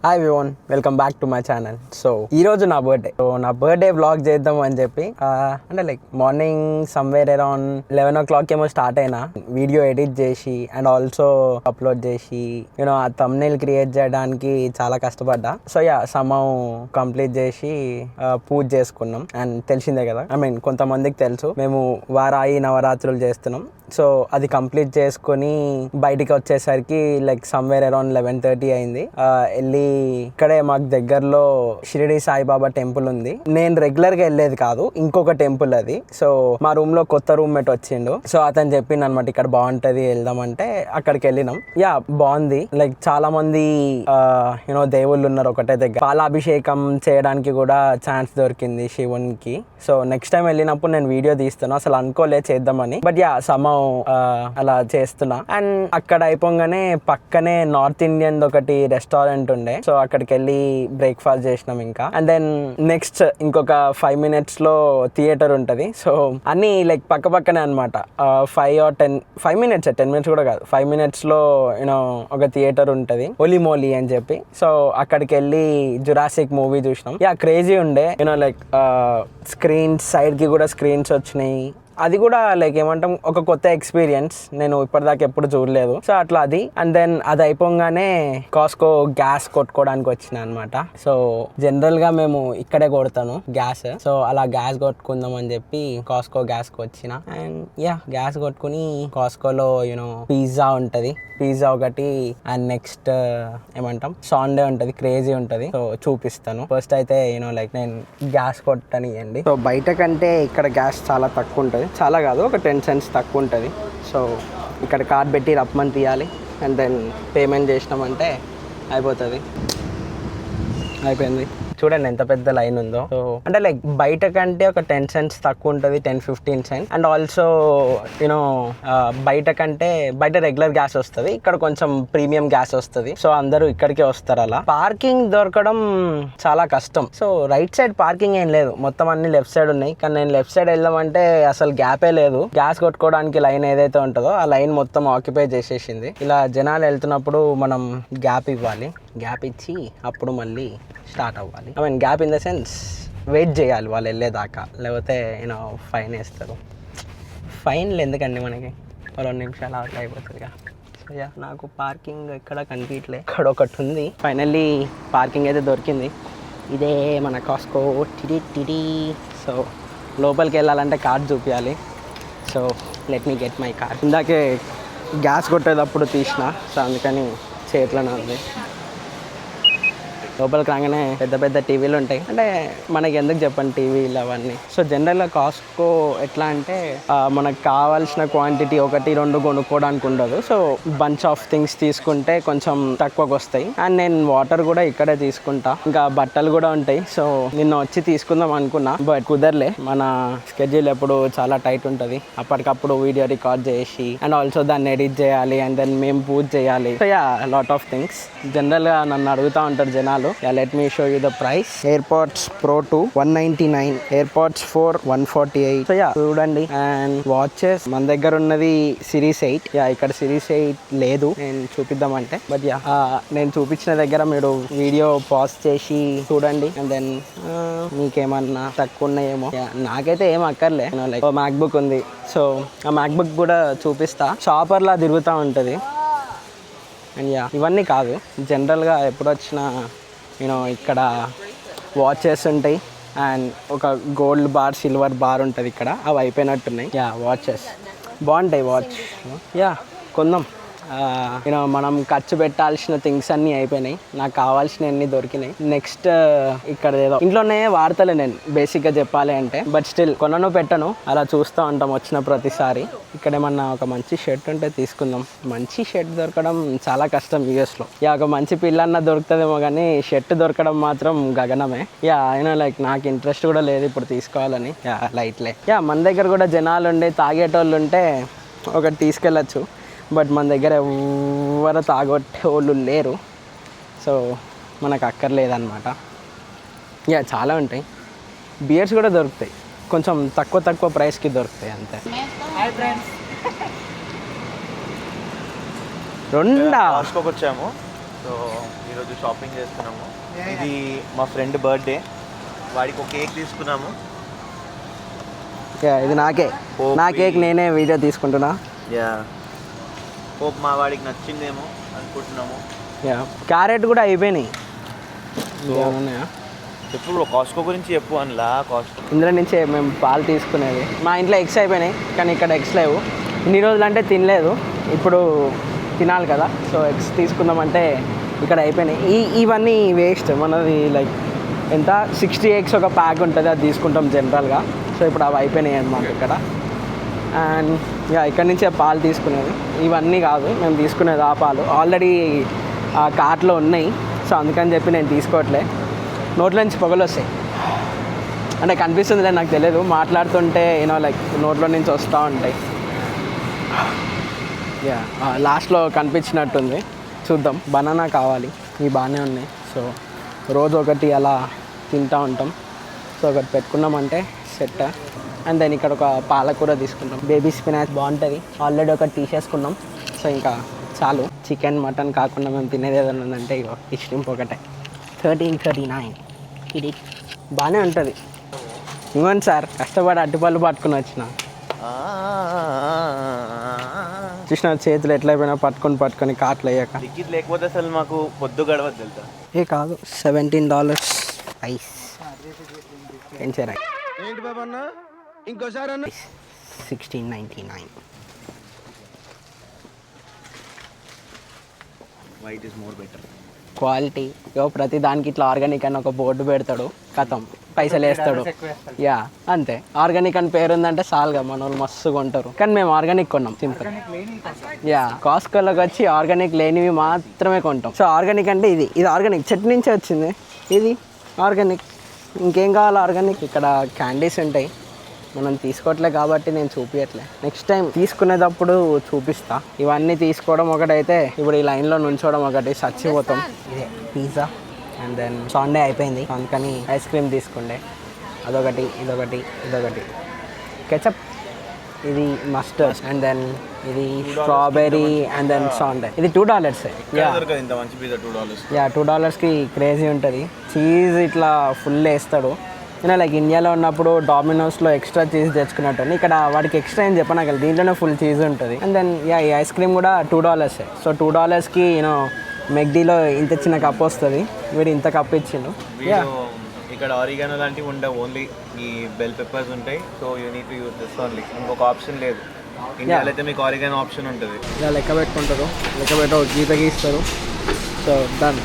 Hi everyone, welcome back to my channel. So ఈ రోజు నా బర్త్డే వ్లాగ్ చేద్దాం అని చెప్పి అంటే like morning somewhere around 11 o'clock ఏమో స్టార్ట్ అయినా వీడియో ఎడిట్ చేసి అండ్ ఆల్సో అప్లోడ్ చేసి ఆ థంబ్నెయిల్ క్రియేట్ చేయడానికి చాలా కష్టపడ్డా. సో సమ్హౌ కంప్లీట్ చేసి పూజ చేసుకున్నాం. అండ్ తెలిసిందే కదా, కొంతమందికి తెలుసు మేము వారాయి నవరాత్రులు చేస్తున్నాం. సో అది కంప్లీట్ చేసుకొని బయటికి వచ్చేసరికి లైక్ సమ్వేర్ అరౌండ్ 11:30 అయింది. వెళ్ళి ఇక్కడే మాకు దగ్గరలో షిరిడి సాయిబాబా టెంపుల్ ఉంది. నేను రెగ్యులర్ గా వెళ్ళేది కాదు, ఇంకొక టెంపుల్ అది. సో మా రూమ్ లో కొత్త రూమ్మేట్ వచ్చిండు. సో అతను చెప్పిండు అనమాట ఇక్కడ బాగుంటది వెళ్దామంటే అక్కడికి వెళ్ళినాం. బాగుంది. లైక్ చాలా మంది దేవుళ్ళు ఉన్నారు ఒకటే దగ్గర. పాలాభిషేకం చేయడానికి కూడా ఛాన్స్ దొరికింది శివునికి. సో నెక్స్ట్ టైం వెళ్ళినప్పుడు నేను వీడియో తీస్తాను. అసలు అనుకోలే చేద్దామని, బట్ సమ్హౌ అలా చేస్తున్నా. అండ్ అక్కడ అయిపోగానే పక్కనే నార్త్ ఇండియన్ ఒకటి రెస్టారెంట్ ఉండే. సో అక్కడికి వెళ్ళి బ్రేక్ఫాస్ట్ చేసినాం ఇంకా. అండ్ దెన్ నెక్స్ట్ ఇంకొక 5 minutes లో థియేటర్ ఉంటది. సో అన్ని లైక్ పక్క పక్కనే అనమాట. 5 minutes 10 minutes కూడా కాదు, 5 minutes లో ఒక థియేటర్ ఉంటది, ఒలి మోలి అని చెప్పి. సో అక్కడికి వెళ్ళి జురాసిక్ మూవీ చూసినాం. క్రేజీ ఉండే. లైక్ స్క్రీన్స్ సైడ్ కి కూడా స్క్రీన్స్ వచ్చినాయి. అది కూడా లైక్ ఏమంటాం, ఒక కొత్త ఎక్స్పీరియన్స్. నేను ఇప్పటిదాకా ఎప్పుడు చూడలేదు. సో అట్లా అది. అండ్ దెన్ అది అయిపోగానే కాస్కో గ్యాస్ కొట్టుకోవడానికి వచ్చిన అనమాట. సో జనరల్ గా మేము ఇక్కడే కొడతాను గ్యాస్. సో అలా గ్యాస్ కొట్టుకుందాం అని చెప్పి కాస్కో గ్యాస్ కి వచ్చిన. అండ్ గ్యాస్ కొట్టుకుని కాస్కోలో పిజ్జా ఉంటది, పిజ్జా ఒకటి. అండ్ నెక్స్ట్ ఏమంటాం సాండే ఉంటది, క్రేజీ ఉంటది. సో చూపిస్తాను. ఫస్ట్ అయితే లైక్ నేను గ్యాస్ కొట్టనియండి. సో బయట కంటే ఇక్కడ గ్యాస్ చాలా తక్కువ ఉంటుంది. చాలా కాదు, ఒక 10 cents తక్కువ ఉంటుంది. సో ఇక్కడ కార్డ్ పెట్టి రప్పమని తీయాలి. అండ్ దెన్ పేమెంట్ చేసినామంటే అయిపోతుంది. అయిపోయింది. చూడండి ఎంత పెద్ద లైన్ ఉందో. సో అంటే లైక్ బయట కంటే ఒక 10 cents తక్కువ ఉంటుంది, 10-15 cents. అండ్ ఆల్సో బయట కంటే బయట రెగ్యులర్ గ్యాస్ వస్తుంది, ఇక్కడ కొంచెం ప్రీమియం గ్యాస్ వస్తుంది. సో అందరూ ఇక్కడికే వస్తారు. అలా పార్కింగ్ దొరకడం చాలా కష్టం. సో రైట్ సైడ్ పార్కింగ్ ఏం లేదు, మొత్తం అన్ని లెఫ్ట్ సైడ్ ఉన్నాయి. కానీ నేను లెఫ్ట్ సైడ్ వెళ్దామంటే అసలు గ్యాపే లేదు. గ్యాస్ కొట్టుకోవడానికి లైన్ ఏదైతే ఉంటుందో ఆ లైన్ మొత్తం ఆక్యుపై చేసేసింది. ఇలా జనాలు వెళ్తున్నప్పుడు మనం గ్యాప్ ఇవ్వాలి. గ్యాప్ ఇచ్చి అప్పుడు మళ్ళీ స్టార్ట్ అవ్వాలి. Gap in the sense wait చేయాలి వాళ్ళు వెళ్ళేదాకా, లేకపోతే ఫైన్ వేస్తారు. ఫైన్లు ఎందుకండి మనకి, 2 నిమిషాలు అట్లా అయిపోతుందిగా. సో నాకు పార్కింగ్ ఎక్కడ కనిపించలే. ఇక్కడ ఒకటి ఉంది. ఫైనల్లీ పార్కింగ్ అయితే దొరికింది. ఇదే మన కాస్కో టిడి. సో లోపలికి వెళ్ళాలంటే కార్డ్ చూపించాలి. So let me get my card. ఇందాకే గ్యాస్ కొట్టేటప్పుడు తీసిన, సో అందుకని చేతిలోనే ఉంది. లోపలికి రాగానే పెద్ద పెద్ద టీవీలు ఉంటాయి. అంటే మనకి ఎందుకు చెప్పండి టీవీలు అవన్నీ. సో జనరల్గా కాస్ట్కో ఎట్లా అంటే మనకు కావాల్సిన క్వాంటిటీ 1-2 కొనుక్కోవడానికి ఉండదు. సో బంచ్ ఆఫ్ థింగ్స్ తీసుకుంటే కొంచెం తక్కువకి వస్తాయి. అండ్ నేను వాటర్ కూడా ఇక్కడే తీసుకుంటా, ఇంకా బట్టలు కూడా ఉంటాయి. సో నిన్న వచ్చి తీసుకుందాం అనుకున్నా, బట్ కుదరలే. మన స్కెడ్యూల్ ఎప్పుడు చాలా టైట్ ఉంటుంది. అప్పటికప్పుడు వీడియో రికార్డ్ చేసి అండ్ ఆల్సో దాన్ని ఎడిట్ చేయాలి. అండ్ దెన్ మేము పూజ చేయాలి. So lot of things. జనరల్గా నన్ను అడుగుతూ ఉంటారు జనాలు. let me show you the price. AirPods Pro 2 199, AirPods 4 148. So చూడండి. అండ్ వాచెస్ మన దగ్గర ఉన్నది సిరీస్ 8. ఇక్కడ సిరీస్ 8 లేదు, నేను చూపిద్దామంటే. బట్ నేను చూపించిన దగ్గర మీరు వీడియో పాజ్ చేసి చూడండి. అండ్ దెన్ మీకేమన్నా తక్కువ ఉన్నాయేమో. నాకైతే ఏం అక్కర్లే. లైక్ మ్యాక్బుక్ ఉంది. సో ఆ మ్యాక్బుక్ కూడా చూపిస్తా. షాపర్లా తిరుగుతూ ఉంటుంది. అండ్ ఇవన్నీ కాదు, జనరల్గా ఎప్పుడు వచ్చినా ఇక్కడ వాచెస్ ఉంటాయి. అండ్ ఒక గోల్డ్ బార్, సిల్వర్ బార్ ఉంటుంది ఇక్కడ. అవి అయిపోయినట్టున్నాయి. వాచెస్ బాగుంటాయి. వాచ్ కొందాం. మనం ఖర్చు పెట్టాల్సిన థింగ్స్ అన్నీ అయిపోయినాయి. నాకు కావాల్సినవన్నీ దొరికినాయి. నెక్స్ట్ ఇక్కడ ఏదో ఇంట్లోనే వాడతలే నేను బేసిక్గా చెప్పాలి అంటే. బట్ స్టిల్ కొనను పెట్టను, అలా చూస్తూ ఉంటాం వచ్చిన ప్రతిసారి. ఇక్కడ ఏమన్నా ఒక మంచి షర్ట్ ఉంటే తీసుకుందాం. మంచి షర్ట్ దొరకడం చాలా కష్టం యూఎస్లో. ఒక మంచి పిల్లన్న దొరుకుతుందేమో కానీ షర్ట్ దొరకడం మాత్రం గగనమే. లైక్ నాకు ఇంట్రెస్ట్ కూడా లేదు ఇప్పుడు తీసుకోవాలని. లైట్లే. మన దగ్గర కూడా జనాలు ఉండే తాగేటోళ్ళు ఉంటే ఒకటి తీసుకెళ్ళచ్చు. బట్ మన దగ్గర ఎవరు తాగొట్టే వాళ్ళు లేరు. సో మనకు అక్కర్లేదన్నమాట. చాలా ఉంటాయి. బియర్స్ కూడా దొరుకుతాయి, కొంచెం తక్కువ ప్రైస్కి దొరుకుతాయి అంతే. రెండా వచ్చాము. సో ఈరోజు షాపింగ్ చేస్తున్నాము. ఇది మా ఫ్రెండ్ బర్త్డే, వాడికి ఒక కేక్ తీసుకున్నాము. ఇది నా కేక్ నేనే వీడియో తీసుకుంటున్నా. హోప్ మా వాడికి నచ్చిందేమో అనుకుంటున్నాము. క్యారెట్ కూడా అయిపోయినాయి. చెప్పు బ్రో, కాస్ట్కో గురించి చెప్పు. అందులో కాస్ట్ ఇందులో నుంచే మేము పాలు తీసుకునేది. మా ఇంట్లో ఎగ్స్ అయిపోయినాయి, కానీ ఇక్కడ ఎగ్స్ లేవు. ఇన్ని రోజులు అంటే తినలేదు, ఇప్పుడు తినాలి కదా. సో ఎగ్స్ తీసుకుందామంటే ఇక్కడ అయిపోయినాయి. ఇవన్నీ వేస్ట్. మనది లైక్ ఎంత 60 ఎగ్స్ ఒక ప్యాక్ ఉంటుంది, అది తీసుకుంటాం జనరల్గా. సో ఇప్పుడు అవి అయిపోయినాయి అన్నమాట ఇక్కడ. అండ్ ఇక్కడ నుంచే పాలు తీసుకునేది. ఇవన్నీ కాదు మేము తీసుకునేది ఆ పాలు. ఆల్రెడీ ఆ కార్ట్లో ఉన్నాయి, సో అందుకని చెప్పి నేను తీసుకోవట్లే. నోట్లో నుంచి పొగలు వస్తాయి అంటే కనిపిస్తుందిలే, నాకు తెలియదు. మాట్లాడుతుంటే లైక్ నోట్లో నుంచి వస్తూ ఉంటాయి. లాస్ట్లో కనిపించినట్టుంది, చూద్దాం. బనానా కావాలి, ఇవి బాగానే ఉన్నాయి. సో రోజు ఒకటి అలా తింటూ ఉంటాం. సో ఒకటి పెట్టుకున్నామంటే సెట్. అండ్ దెన్ ఇక్కడ ఒక పాలకూర తీసుకుంటాం. బేబీ స్పినాచ్ బాగుంటుంది, ఆల్రెడీ ఒకటి తీసేసుకున్నాం. సో ఇంకా చాలు. చికెన్ మటన్ కాకుండా మేము తినేది ఏదైనా ఉందంటే ఇగో ఈ షింప్ ఒకటే. 1339 ఇది బాగానే ఉంటుంది. ఇవ్వండి సార్, కష్టపడి అట్టిపళ్ళు పట్టుకుని వచ్చిన. చూసిన చేతులు ఎట్లయిపోయినా పట్టుకొని కార్ట్లు అయ్యాక. టికెట్ లేకపోతే అసలు మాకు పొద్దు గడవద్దు తెలుసా. కాదు, $17 ఐస్ పెంచారా. ఏంటి బాబా అన్న, ఇంకోసారి అన్న. 1699. White is more better. Quality ప్రతి దానికి ఇట్లా ఆర్గానిక్ అని ఒక బోర్డు పెడతాడు, కథం పైసలు వేస్తాడు. అంతే. ఆర్గానిక్ అని పేరు ఉందంటే చాలుగా, మన వాళ్ళు మస్తుగా ఉంటారు. కానీ మేము ఆర్గానిక్ కొన్నాం, సింపుల్. కాస్ట్కోలోకి వచ్చి ఆర్గానిక్ లేనివి మాత్రమే కొంటాం. సో ఆర్గానిక్ అంటే ఇది ఆర్గానిక్ చెట్టు నుంచే వచ్చింది, ఇది ఆర్గానిక్. ఇంకేం కావాలి ఆర్గానిక్. ఇక్కడ క్యాండీస్ ఉంటాయి, మనం తీసుకోవట్లే కాబట్టి నేను చూపించట్లే. నెక్స్ట్ టైం తీసుకునేటప్పుడు చూపిస్తా. ఇవన్నీ తీసుకోవడం ఒకటైతే, ఇప్పుడు ఈ లైన్లో నుంచోవడం ఒకటి, చచ్చిపోతాం. ఇదే పిజ్జా. అండ్ దెన్ సండే అయిపోయింది, అందుకని ఐస్ క్రీమ్ తీసుకుండే. అదొకటి, ఇదొకటి. కెచప్, ఇది మస్టర్డ్. అండ్ దెన్ ఇది స్ట్రాబెర్రీ. And then sundae. ఇది $2. $2కి క్రేజీ ఉంటుంది. చీజ్ ఇట్లా ఫుల్ వేస్తాడు. లైక్ ఇండియాలో ఉన్నప్పుడు డామినోస్లో ఎక్స్ట్రా చీజ్ తెచ్చుకున్నట్టు, ఇక్కడ వాడికి ఎక్స్ట్రా ఏం చెప్పనగలదు, దీంట్లోనే ఫుల్ చీజ్ ఉంటుంది. అండ్ దెన్ ఈ ఐస్ క్రీమ్ కూడా $2. సో $2కి మెక్డీలో ఇంత చిన్న కప్ వస్తుంది, వీడు ఇంత కప్ ఇచ్చిండు. ఇక్కడ ఆరిగానో లాంటివి ఉండవు, ఓన్లీ ఈ బెల్ పెప్పర్స్ ఉంటాయి. So you need to use this only, ఇంకొక ఆప్షన్ లేదు. ఇండియాలో అయితే మీకు ఆరిగానో ఆప్షన్ ఉంటుంది. ఇలా లెక్క పెట్టుకుంటారు, లెక్క పెట్టి ఒక గీత గీస్తారు. So done.